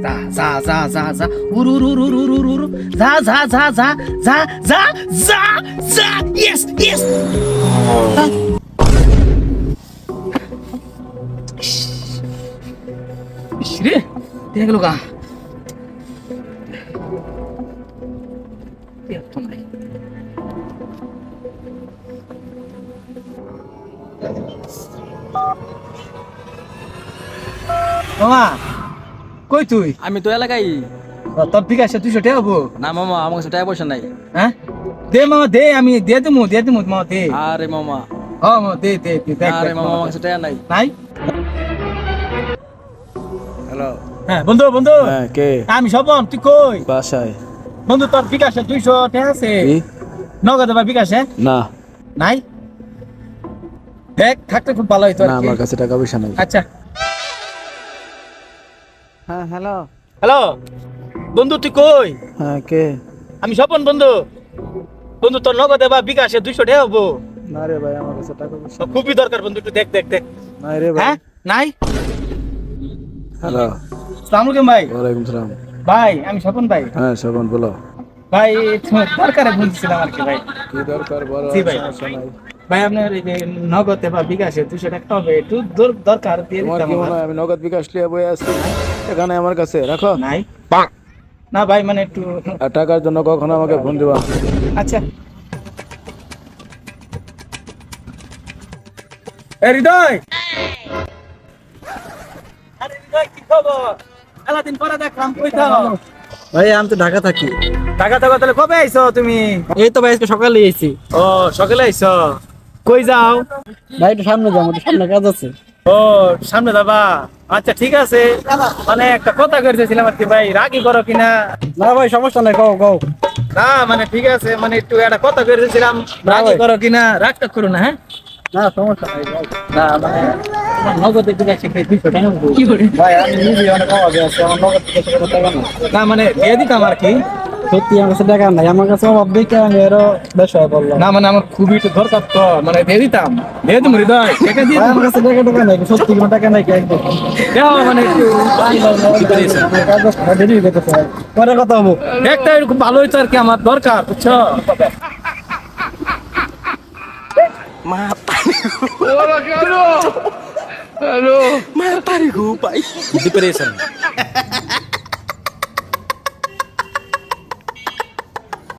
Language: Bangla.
যা যা যা যা যা উড় উড় উড় উড় উড় উড় যা যা যা যা যা যা যা যা ইয়েস ইয়েস রে দেখে গেল গা মামা কই তুই? আমি তো এলাকায়। তোর বিকাশে 200 টাকা হবো না মামা, আমার কাছে টাকা পয়সা নাই। হ্যাঁ দে মামা দে, আমি দিয়ে দেবো মামা দে। আরে মামা, হ্যাঁ মামা দে দে দে দেখ আরে দেখ, মামা, আমার কাছে টাকা নাই। নাই। হ্যালো। হ্যাঁ বন্ধু বন্ধু, হ্যাঁ, কে? আমি স্বপন, তুই কই? বাসায়। বন্ধু তোর বিকাশে 200 টাকা আছে? কি? নগদ বা বিকাশে না নাই? দেখ থাকতে খুব ভালো হইতো আর না, কি। আমার কাছে টাকা পয়সা নাই। আচ্ছা হ্যাঁ হ্যালো। হ্যালো বন্ধু, তুই কই? হ্যাঁ, কে? আমি স্বপন বন্ধু। বন্ধু তোর নগদে বা বিকাশে 200 টাকা হবো? না রে ভাই, আমার কাছে টাকা পয়সা তো খুবই দরকার বন্ধু, একটু দেখ দেখ দেখ। নাই রে ভাই। হ্যাঁ নাই? হ্যালো। আসসালামু আলাইকুম ভাই। ওয়ালাইকুম সালাম। ভাই আমি স্বপন ভাই। হ্যাঁ শোভন, বলো। ভাই তোমার দরকারে বলছিলাম আর কি ভাই। কি দরকার বলো? জি ভাই। সমস্যা নাই। ভাই আপনার এই যে নগদে বা বিকাশে 200 টাকা হবে, একটু দরকার দিয়ে তোমার দিতাম কি মনে আমার। হয় আমি নগদ বিকাশ লিয়ে বই আসছি? এখানে আমার কাছে রাখো। নাই না ভাই, মানে একটু। আর টাকার জন্য কখনো আমাকে ফোন দিবা। আচ্ছা এ হৃদয়, আরে হৃদয় কি খবর? মেলাদিন পরে দেখলাম, কই থাও? ভাই আমি তো ঢাকা থাকি। ঢাকা থাকো, তাহলে কবে আইছো তুমি? এই তো ভাই আজকে সকালে এসেছি। ও সকালে আইছো, কই যাও? ভাই একটু সামনে যাবো, একটু সামনে কাজ আছে। ও সামনে যাবা? আচ্ছা ঠিক আছে, মানে একটা কথা কইতেছিলাম আর কি ভাই, রাগই করো কিনা? না ভাই সমস্যা নাই, কও কও। না মানে ঠিক আছে, মানে একটু একটা কথা কইতেছিলাম, না রাগই ভাই। করো কিনা? রাগটা করো না, হ্যাঁ? না সমস্যা নাই ভাই। না মানে তোমার নগদে বিকাশে 200 টাকা হবো। ভাই আমি নিজে অনেক অভাবে আছি, আমার নগদ বিকাশে কোনো টাকা নাই। না মানে দিয়ে দিতাম আর কি। সত্যি আমার কাছে টাকা নাই, আমার কাছে অভাব দেখে আমি আরো বেশি বললাম। না মানে আমার খুবই একটু দরকার তো, মানে দিয়ে দিতাম, দিয়ে দিম হৃদয়, টাকা দিয়ে ভাই দিম। আমার কাছে টাকা নাই, সত্যি কোনো টাকা নাই। একদম দেও মানে একটু পরে কথা হবো। একটা খুব ভালো হইতো আর কি, আমার দরকার বুঝছো। Mata nih gue, Pak. Depression